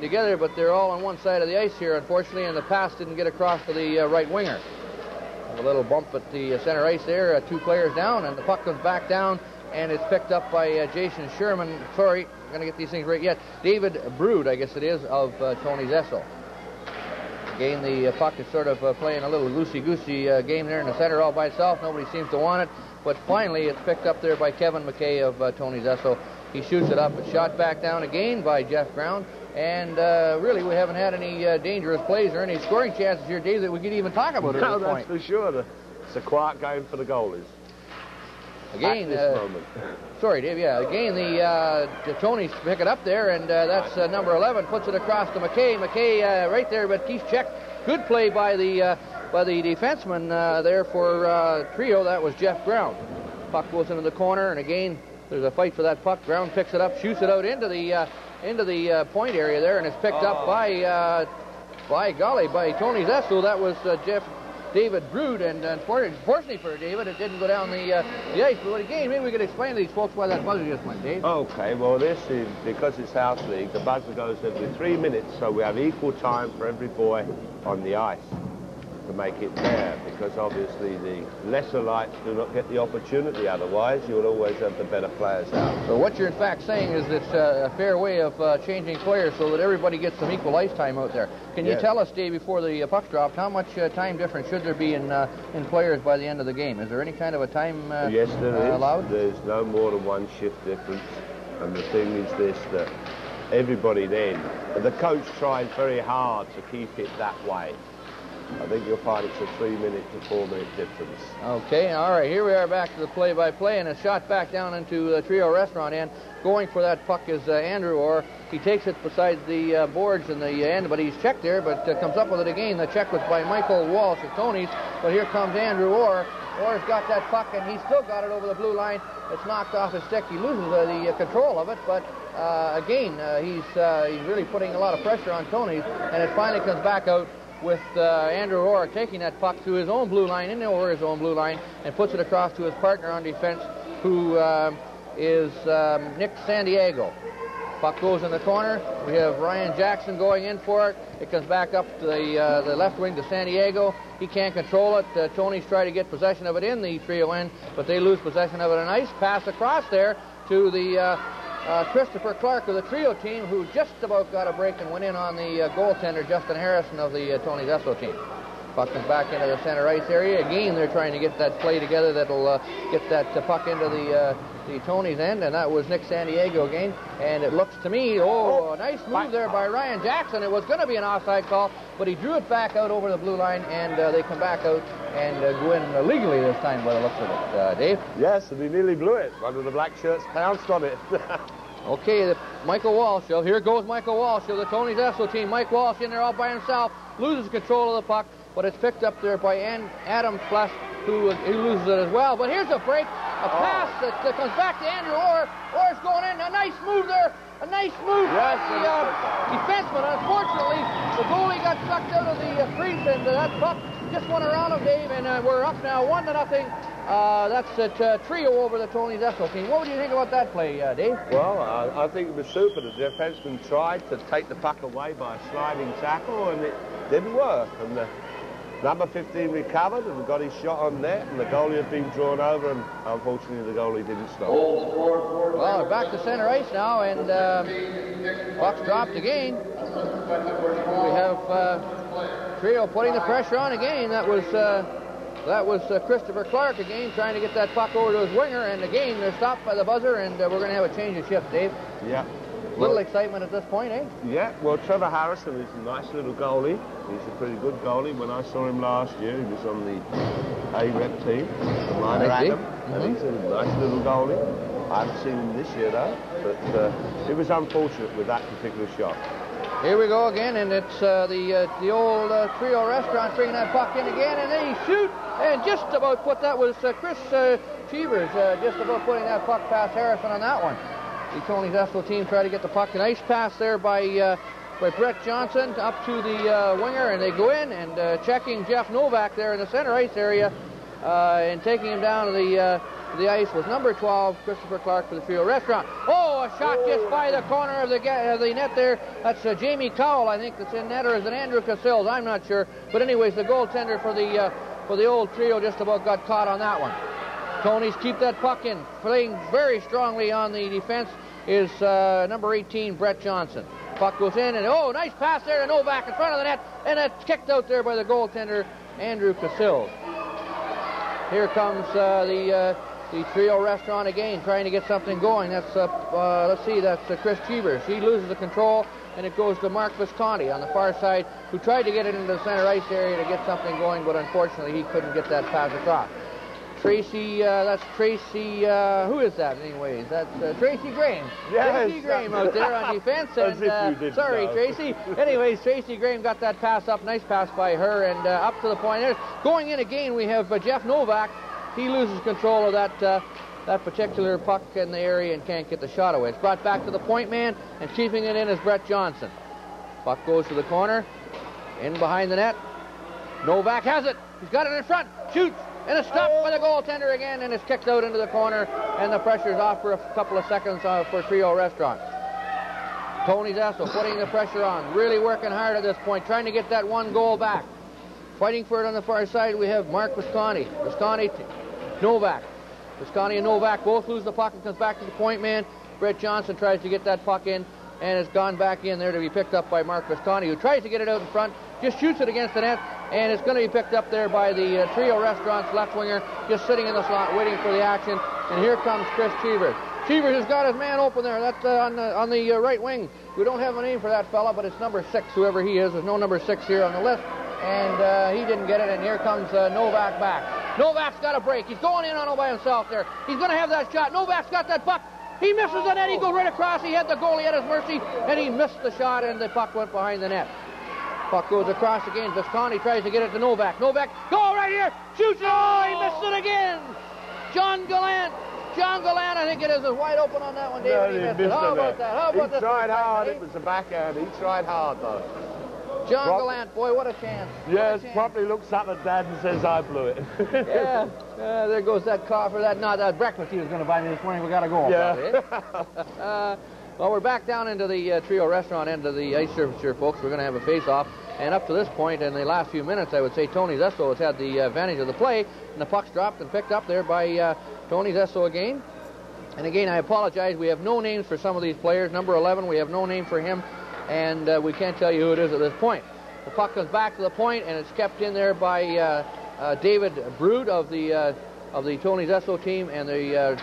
together, but they're all on one side of the ice here, unfortunately, and the pass didn't get across to the right winger. A little bump at the center ice there, 2 players down, and the puck comes back down, and it's picked up by Jason Sherman. Sorry, I'm going to get these things right yet. David Brood, I guess it is, of Tony Zesso. Again, the puck is sort of playing a little loosey-goosey game there in the center all by itself. Nobody seems to want it, but finally it's picked up there by Kevin McKay of Tony Zesso. He shoots it up. It's shot back down again by Jeff Brown. And really, we haven't had any dangerous plays or any scoring chances here, Dave, that we could even talk about at this point. No, that's for sure. It's a quiet game for the goalies. Again, at this moment. Sorry, Dave. Yeah, again, the Tonys pick it up there, and that's number 11 puts it across to McKay. McKay right there, but he's checked. Good play by the defenseman there for Trio. That was Jeff Brown. Puck goes into the corner, and again, there's a fight for that puck. Brown picks it up, shoots it out into the point area there, and it's picked up by Tony Zesso. That was David Brood, and unfortunately for David, it didn't go down the ice. But again, maybe we could explain to these folks why that buzzer just went, Dave. Okay, well, this is because it's house league. The buzzer goes every 3 minutes, so we have equal time for every boy on the ice to make it fair, because obviously the lesser lights do not get the opportunity. Otherwise, you'll always have the better players out. So what you're in fact saying is it's a fair way of changing players so that everybody gets some equal ice time out there. Can you tell us, Dave, before the puck's dropped, how much time difference should there be in players by the end of the game? Is there any kind of a time yes, there is. allowed? There's no more than 1 shift difference. And the thing is this, that everybody then, the coach tries very hard to keep it that way. I think you'll find it's a 3-minute to 4-minute difference. Okay, all right, here we are back to the play-by-play, and a shot back down into the Trio restaurant end. Going for that puck is Andrew Orr. He takes it beside the boards in the end, but he's checked there, but comes up with it again. The check was by Michael Walsh of Tony's, but here comes Andrew Orr. Orr's got that puck, and he's still got it over the blue line. It's knocked off his stick. He loses the control of it, but again, he's really putting a lot of pressure on Tony's, and it finally comes back out with Andrew Orr taking that puck to his own blue line, over his own blue line, and puts it across to his partner on defense, who is Nick Sandiego. Puck goes in the corner. We have Ryan Jackson going in for it. It comes back up to the left wing to Sandiego. He can't control it. Tony's trying to get possession of it in the Trio end, but they lose possession of it. A nice pass across there to the Christopher Clark of the Trio team, who just about got a break and went in on the goaltender, Justin Harrison of the Tony Zesso team. Puck comes back into the center ice area. Again, they're trying to get that play together that'll get that puck into the Tony's end, and that was Nick Sandiego again. And it looks to me, a nice move there by Ryan Jackson. It was going to be an offside call, but he drew it back out over the blue line, and they come back out and go in legally this time by the looks of it. Dave? Yes, and he nearly blew it. One of the black shirts pounced on it. Okay, Michael Walsh. Here goes Michael Walsh of the Tony Zesso team. Mike Walsh in there all by himself, loses control of the puck, but it's picked up there by Adam Flesch, who loses it as well. But here's a break, a pass that comes back to Andrew Orr. Orr's going in, a nice move there, a nice move by the defenseman. Unfortunately, the goalie got sucked out of the crease, and that puck just went around him, Dave, and we're up now 1-0. That's a Trio over the Tony Zesso team. What would you think about that play, Dave? Well, I think it was super. The defenseman tried to take the puck away by a sliding tackle, and it didn't work. And number 15 recovered and got his shot on net, and the goalie had been drawn over, and unfortunately the goalie didn't stop. Well, we're back to center ice now, and puck's dropped again. We have Trio putting the pressure on again. That was Christopher Clark again trying to get that puck over to his winger, and again they're stopped by the buzzer, and we're going to have a change of shift, Dave. Yeah. Little excitement at this point, eh? Yeah, well, Trevor Harrison is a nice little goalie. He's a pretty good goalie. When I saw him last year, he was on the A-Rep team, the minor Adam, and he's a nice little goalie. I haven't seen him this year, though, but it was unfortunate with that particular shot. Here we go again, and it's the old Trio restaurant bringing that puck in again, and then he shoot, and just about put that was Chris Cheevers, just about putting that puck past Harrison on that one. The Tony Zesso team tried to get the puck. A nice pass there by Brett Johnson up to the winger, and they go in and checking Jeff Novak there in the center ice area and taking him down to the ice was number 12, Christopher Clark for the Trio restaurant. Oh, a shot just by the corner of the net there. That's Jamie Cowell, I think, that's in net, or is it Andrew Casillas? I'm not sure. But anyways, the goaltender for the old Trio just about got caught on that one. Tony's keep that puck in. Playing very strongly on the defense is number 18, Brett Johnson. Puck goes in, and nice pass there to Novak in front of the net, and it's kicked out there by the goaltender, Andrew Casillas. Here comes the Trio Restaurant again, trying to get something going. That's, let's see, that's Chris Cheevers. He loses the control, and it goes to Mark Visconti on the far side, who tried to get it into the center ice area to get something going, but unfortunately he couldn't get that pass across. Tracy, that's Tracy, who is that anyways? That's Tracy Graham. Yes. Tracy Graham out there on defense. And sorry, Tracy. Anyways, Tracy Graham got that pass up. Nice pass by her, and up to the point there. Going in again, we have Jeff Novak. He loses control of that particular puck in the area and can't get the shot away. It's brought back to the point man, and keeping it in is Brett Johnson. Puck goes to the corner, in behind the net. Novak has it. He's got it in front. Shoots. And it's stopped by the goaltender again, and it's kicked out into the corner, and the pressure's off for a couple of seconds for Trio Restaurant. Tony Zesso putting the pressure on, really working hard at this point, trying to get that one goal back. Fighting for it on the far side, we have Mark Visconti. Visconti, Novak. Visconti and Novak both lose the puck and comes back to the point man. Brett Johnson tries to get that puck in, and it's gone back in there to be picked up by Mark Visconti, who tries to get it out in front, just shoots it against the net, and it's going to be picked up there by the Trio Restaurant's left winger, just sitting in the slot waiting for the action. And here comes Chris Cheevers. Cheevers has got his man open there. That's on the right wing. We don't have a name for that fella, but it's number 6, whoever he is. There's no number 6 here on the list. And he didn't get it, and here comes Novak back. Novak's got a break. He's going in on all by himself there. He's going to have that shot. Novak's got that puck. He misses the net. He goes right across. He had the goalie at his mercy, and he missed the shot, and the puck went behind the net. Puck goes across again. Visconti tries to get it to Novak. Novak, goal right here. Shoots it. Oh, he missed it again. John Gallant, I think it is wide open on that one, David. No, he missed it. How about that? How about he tried hard. It was the backhand. He tried hard, though. John Gallant, boy, what a chance. Yes, probably looks up at Dad and says, I blew it. Yeah, there goes that coffee. That breakfast he was going to buy me this morning. We got to go. Yeah. Well, we're back down into the Trio Restaurant end of the ice surface here, folks. We're going to have a face-off. And up to this point, in the last few minutes, I would say Tony Zesso has had the advantage of the play. And the puck's dropped and picked up there by Tony Zesso again. And again, I apologize. We have no names for some of these players. Number 11, we have no name for him. And we can't tell you who it is at this point. The puck comes back to the point, and it's kept in there by David Brood of the Tony Zesso team, and the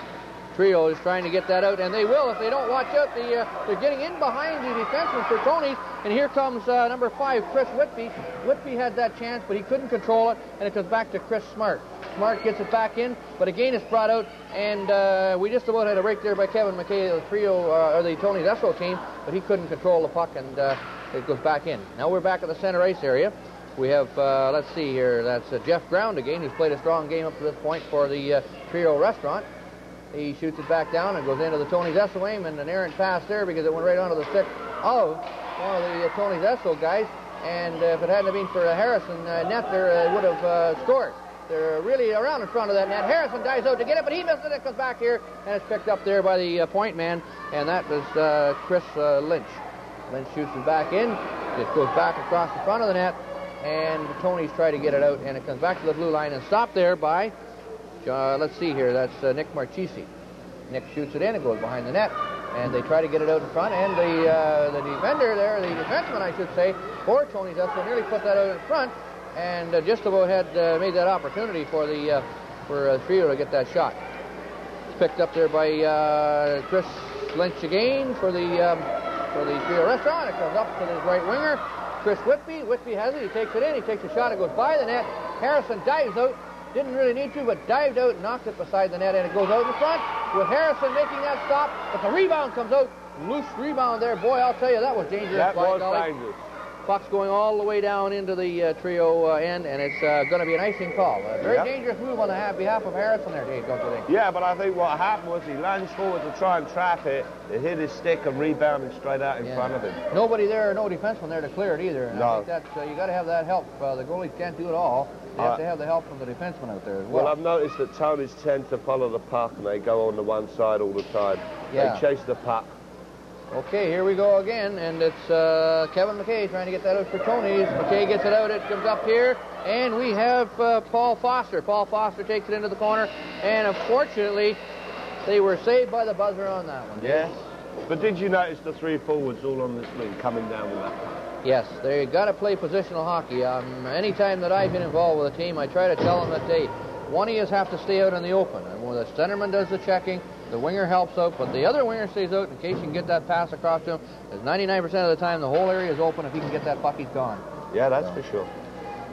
Trio is trying to get that out, and they will if they don't watch out. They're getting in behind the defenseman for Tony's, and here comes number 5, Chris Whitby. Whitby had that chance, but he couldn't control it, and it comes back to Chris Smart. Smart gets it back in, but again it's brought out, and we just about had a break there by Kevin McKay, the Trio, or the Tony Zesso team, but he couldn't control the puck, and it goes back in. Now we're back at the center ice area. We have, let's see here, that's Jeff Ground again, who's played a strong game up to this point for the Trio Restaurant. He shoots it back down and goes into the Tony Zesso aim, and an errant pass there because it went right onto the stick of one of the Tony Zesso guys. And if it hadn't been for Harrison net there, it would have scored. They're really around in front of that net. Harrison dives out to get it, but he missed it. It comes back here, and it's picked up there by the point man, and that was Chris Lynch. Lynch shoots it back in. It goes back across the front of the net, and Tony's trying to get it out, and it comes back to the blue line and stopped there by let's see here, that's Nick Marchisi. Nick shoots it in, it goes behind the net, and they try to get it out in front, and the defender there, the defenseman I should say, for Tony Zesso nearly put that out in front, and just about had made that opportunity for the Trio to get that shot. It's picked up there by Chris Lynch again for the Trio Restaurant. It comes up to his right winger, Chris Whitby. Whitby has it, he takes it in, he takes a shot, it goes by the net. Harrison dives out. Didn't really need to, but dived out, knocked it beside the net, and it goes out in front with Harrison making that stop. But the rebound comes out. Loose rebound there. Boy, I'll tell you, that was dangerous. That was dangerous. Puck's going all the way down into the trio end, and it's going to be an icing call. A very dangerous move on the behalf of Harrison there, Dave, don't you think? Yeah, but I think what happened was he lunged forward to try and trap it. It hit his stick and rebounded straight out in front of him. Nobody there, no defenseman there to clear it either. And I think that you got to have that help. The goalies can't do it all. They have to have the help from the defenseman out there as well. Well, I've noticed that Tonys tend to follow the puck and they go on the one side all the time. Yeah. They chase the puck. Okay, here we go again, and it's Kevin McKay trying to get that out for Tony's. McKay gets it out, it comes up here, and we have Paul Foster. Paul Foster takes it into the corner, and unfortunately, they were saved by the buzzer on that one. Yes, but did you notice the three forwards all on this wing coming down with that puck? Yes, they got to play positional hockey. Anytime that I've been involved with a team, I try to tell them that one of you have to stay out in the open, and when the centerman does the checking, the winger helps out, but the other winger stays out in case you can get that pass across to him. Because 99% of the time, the whole area is open. If he can get that puck, he's gone. Yeah, that's for sure.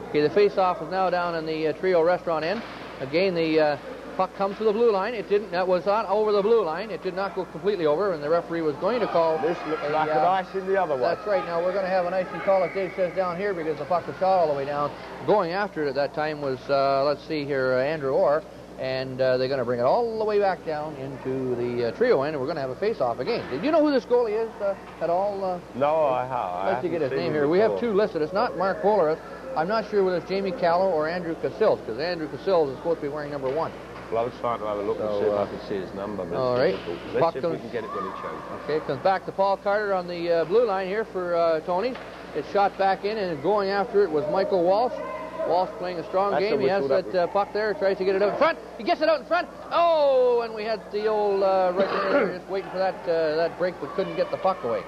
Okay, the face-off is now down in the Trio restaurant end. Again, the puck comes to the blue line. It didn't. That was not over the blue line. It did not go completely over, and the referee was going to call. This looks like an ice in the other one. That's right. Now we're going to have an icing call, as Dave says, down here because the puck was shot all the way down. Going after it at that time was, let's see here, Andrew Orr. And they're going to bring it all the way back down into the trio end, and we're going to have a face-off again. Did you know who this goalie is at all? No, I have. I'd like to get his name here. We have two listed. It's not Mark Bowler. I'm not sure whether it's Jamie Callow or Andrew Casillas, because Andrew Casillas is supposed to be wearing number 1. Well, I was trying to have a look and see if I could see his number. But all right. Let's see if we can get it when he changes. Okay, comes back to Paul Carter on the blue line here for Tony. It's shot back in, and going after it was Michael Walsh. Walsh playing a strong game. He has that puck there, tries to get it out in front. He gets it out in front. Oh, and we had the old right there just waiting for that break, but couldn't get the puck away.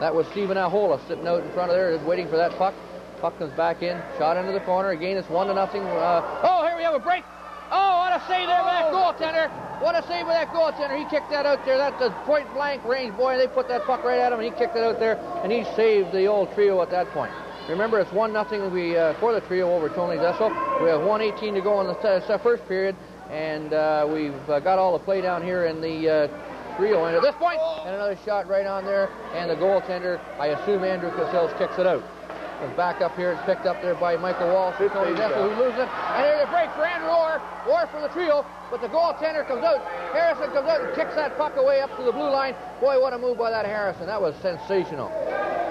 That was Stephen Ahola sitting out in front of there, just waiting for that puck. Puck comes back in, shot into the corner. Again, it's 1-0. Oh, here we have a break. Oh, what a save there by that goaltender. What a save by that goaltender. He kicked that out there. That's a point-blank range. Boy, they put that puck right at him, and he kicked it out there, and he saved the old trio at that point. Remember, it's 1-0 for the trio over Tony Zessel. We have 1:18 to go in the first period, and we've got all the play down here in the trio end at this point, and another shot right on there, and the goaltender, I assume Andrew Casillas, kicks it out. Comes back up here. It's picked up there by Michael Walsh. Tony Zessel, who loses it. And there's a break for Andrew Orr. Orr for the trio, but the goaltender comes out. Harrison comes out and kicks that puck away up to the blue line. Boy, what a move by that Harrison. That was sensational.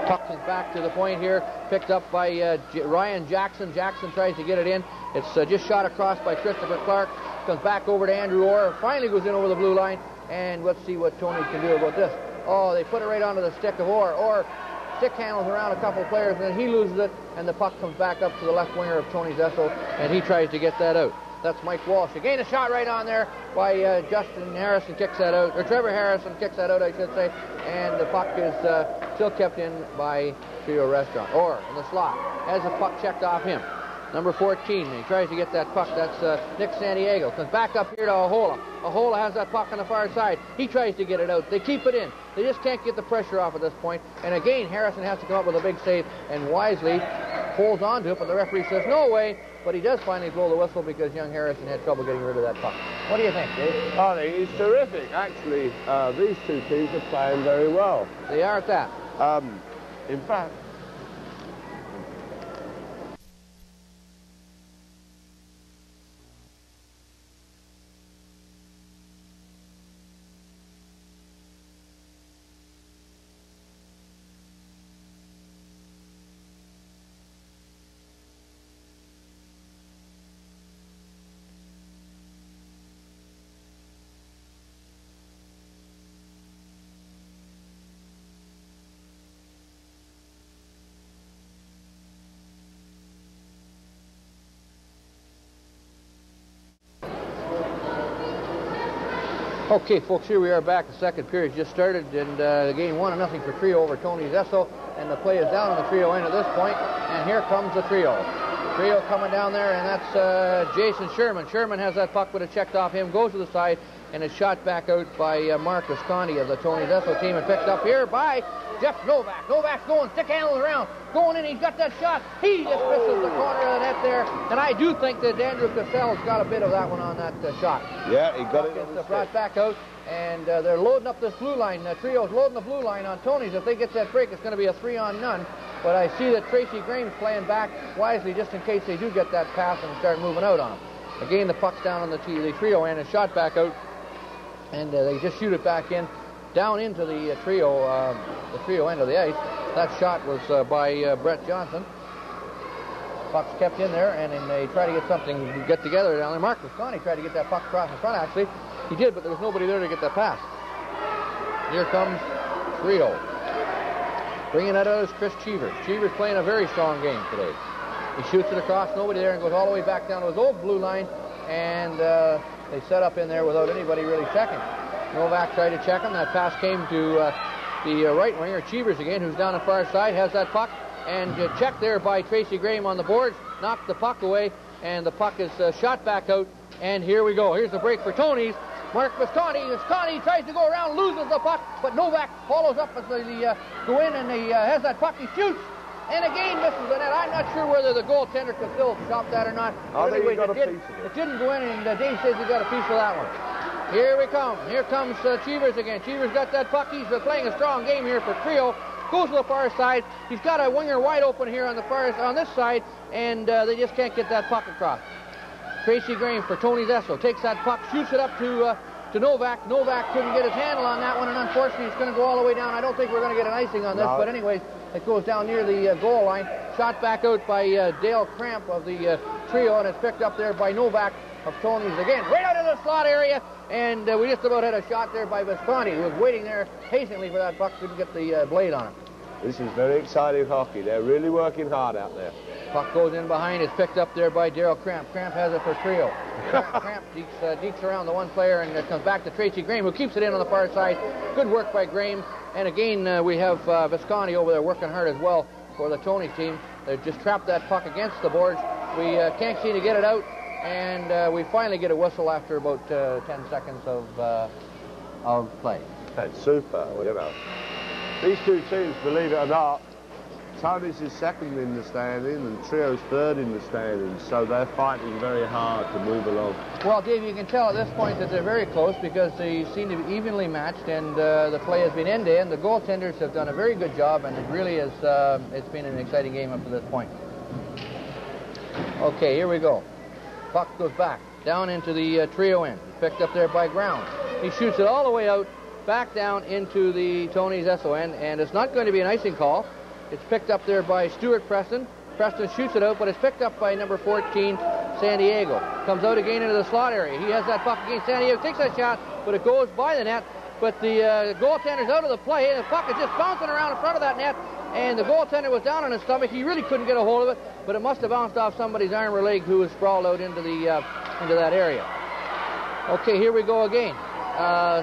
Puck is back to the point here. Picked up by Ryan Jackson. Jackson tries to get it in. It's just shot across by Christopher Clark. Comes back over to Andrew Orr. Finally goes in over the blue line. And let's see what Tony can do about this. Oh, they put it right onto the stick of Orr. Orr stick handles around a couple of players, and then he loses it, and the puck comes back up to the left winger of Tony Zessel, and he tries to get that out. That's Mike Walsh. Again, a shot right on there by Justin Harrison kicks that out, or Trevor Harrison kicks that out, I should say, and the puck is still kept in by Trio Restaurant. Or in the slot, has the puck checked off him. Number 14, he tries to get that puck. That's Nick Santiago. Comes back up here to Ahola. Ahola has that puck on the far side. He tries to get it out. They keep it in. They just can't get the pressure off at this point. And again, Harrison has to come up with a big save, and wisely holds on to it, but the referee says no way. But he does finally blow the whistle because young Harrison had trouble getting rid of that puck. What do you think, Dave? I think he's terrific. Actually, these two teams are playing very well. They are at that. In fact, Okay, folks, here we are back. The second period just started, and the game 1-0 for Trio over Tony Zessel, and the play is down on the Trio end at this point, and here comes the Trio. Trio coming down there, and that's Jason Sherman. Sherman has that puck, but it checked off him, goes to the side, and it's shot back out by Mark Visconti of the Tony Zessel team, and picked up here by Jeff Novak. Novak's going, stick handles around, going in, he's got that shot. He just misses the corner of the net there, and I do think that Andrew Casillas got a bit of that one on that shot. Yeah, he got it. It's brought back out, and they're loading up this blue line. Trio's loading the blue line on Tony's. If they get that break, it's going to be a 3-on-none. but I see that Tracy Graham's playing back wisely just in case they do get that pass and start moving out on him. Again, the puck's down on the trio end and shot back out, and they just shoot it back in, down into the trio end of the ice. That shot was by Brett Johnson. Puck's kept in there, and then they try to get something to get together down there. Mark Visconti tried to get that puck across in front, actually. He did, but there was nobody there to get that pass. Here comes Trio. Bringing that out is Chris Cheevers. Cheevers playing a very strong game today. He shoots it across, nobody there, and goes all the way back down to his old blue line, and they set up in there without anybody really checking. Novak tried to check him. That pass came to the right winger, Cheevers again, who's down the far side, has that puck, and checked there by Tracy Graham on the boards, knocked the puck away, and the puck is shot back out, and here we go. Here's the break for Tony's. Mark Visconti. Visconti tries to go around, loses the puck, but Novak follows up as they go in, and he has that puck. He shoots, and again misses the net. I'm not sure whether the goaltender could still stop that or not. I think he got a piece of it. It didn't go in, and Dave says he got a piece of that one. Here we come. Here comes Cheevers again. Cheevers got that puck. He's playing a strong game here for Trio. Goes to the far side. He's got a winger wide open here on this side, and they just can't get that puck across. Tracy Graham for Tony Zesso takes that puck, shoots it up to Novak. Novak couldn't get his handle on that one, and unfortunately it's going to go all the way down. I don't think we're going to get an icing on this, but anyways, it goes down near the goal line. Shot back out by Dale Cramp of the Trio, and it's picked up there by Novak of Tony's again. Right out of the slot area, and we just about had a shot there by Visconti, who was waiting there patiently for that puck, couldn't get the blade on it. This is very exciting hockey. They're really working hard out there. Puck goes in behind. It's picked up there by Daryl Cramp. Cramp has it for Trio. Cramp dekes around the one player, and it comes back to Tracy Graham, who keeps it in on the far side. Good work by Graham. And again, we have Visconti over there working hard as well for the Tony team. They just trapped that puck against the boards. We can't seem to get it out, and we finally get a whistle after about 10 seconds of play. That's super, you know. These two teams, believe it or not, Tony's is second in the standing and Trio's third in the standings, so they're fighting very hard to move along. Well, Dave, you can tell at this point that they're very close because they seem to be evenly matched, and the play has been end to end. The goaltenders have done a very good job, and it really is, it's been an exciting game up to this point. Okay, here we go. Puck goes back, down into the Trio end. Picked up there by Ground. He shoots it all the way out, back down into the Tony's Esso end, and it's not going to be an icing call. It's picked up there by Stuart Preston. Preston shoots it out, but it's picked up by number 14, San Diego. Comes out again into the slot area. He has that puck again. San Diego takes that shot, but it goes by the net. But the goaltender's out of the play, and the puck is just bouncing around in front of that net, and the goaltender was down on his stomach. He really couldn't get a hold of it, but it must have bounced off somebody's arm or leg who was sprawled out into that area. Okay, here we go again.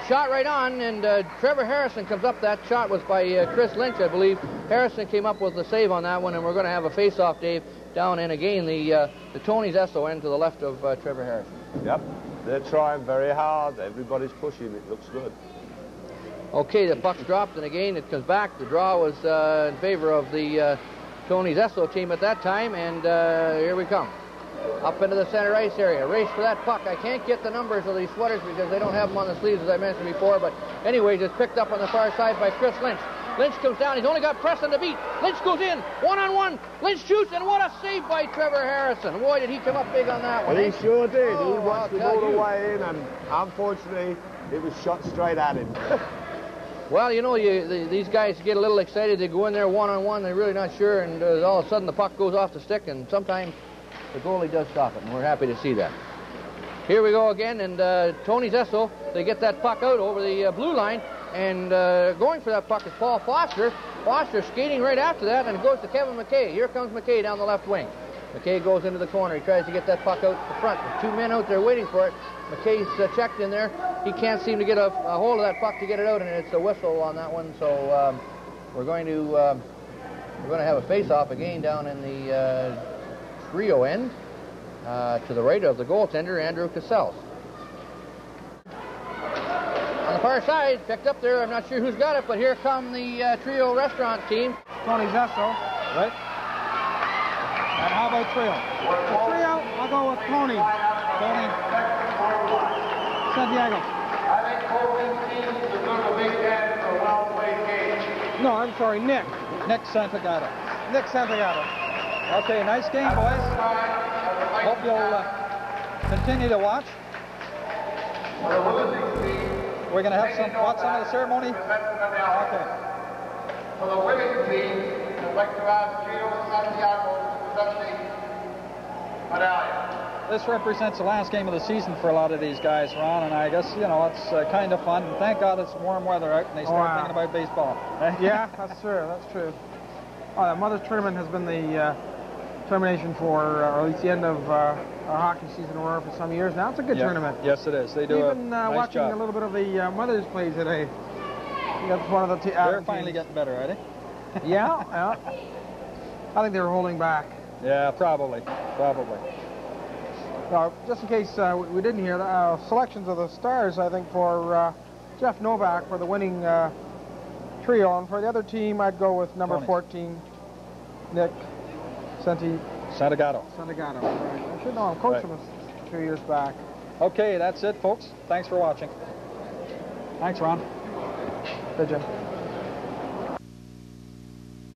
Shot right on, and Trevor Harrison comes up. That shot was by Chris Lynch, I believe. Harrison came up with the save on that one, and we're going to have a face-off, Dave, down in again the Tony's Esso end to the left of Trevor Harrison. Yep, they're trying very hard. Everybody's pushing. It looks good. Okay, the puck's dropped, and again it comes back. The draw was in favor of the Tony's Esso team at that time, and here we come. Up into the center ice area. Race for that puck. I can't get the numbers of these sweaters because they don't have them on the sleeves, as I mentioned before, but anyways, it's picked up on the far side by Chris Lynch. Lynch comes down. He's only got Preston to beat. Lynch goes in. One-on-one. Lynch shoots, and what a save by Trevor Harrison. Boy, did he come up big on that one. Well, he sure did. Oh, he watched it all the way in, and unfortunately, it was shot straight at him. Well, you know, these guys get a little excited. They go in there one-on-one. They're really not sure, and all of a sudden the puck goes off the stick, and sometimes the goalie does stop it, and we're happy to see that. Here we go again, and Tony's Esso, they get that puck out over the blue line, and going for that puck is Paul Foster. Foster skating right after that, and it goes to Kevin McKay. Here comes McKay down the left wing. McKay goes into the corner. He tries to get that puck out to front. There's two men out there waiting for it. McKay's checked in there. He can't seem to get a hold of that puck to get it out, and it's a whistle on that one. So we're going to have a face-off again down in the Trio end to the right of the goaltender, Andrew Cassells. On the far side, picked up there. I'm not sure who's got it, but here come the Trio restaurant team. Tony Zesso. Right. And how about Trio? The Trio, I'll go with Tony. Tony San Diego. I think both these teams deserve a big hand for a well-played game. No, I'm sorry, Nick. Nick Santagato. Nick Santagato. Okay, nice game, boys. Hope you'll continue to watch. We're going to have watch some of the ceremony. Okay. For the winning team, I'd like to ask Gio Santiago to present the medallion. This represents the last game of the season for a lot of these guys, Ron, and I guess, you know, it's kind of fun. And thank God it's warm weather out and they start thinking about baseball. Yeah, that's true. That's true. The Mother's Tournament has been the termination for, or at least the end of our hockey season for some years now. It's a good tournament. Yes, it is. They do Even nice watching job. a little bit of the Mothers play today. That's one of the They're finally getting better, are they? Yeah, yeah. I think they were holding back. Yeah, probably. Just in case we didn't hear, selections of the stars, I think, for Jeff Novak for the winning trio. And for the other team, I'd go with number 14, Nick Santagato. Right. I should know, I'm coaching him a few years back. Okay, that's it, folks. Thanks for watching. Thanks, Ron. Good, Jim.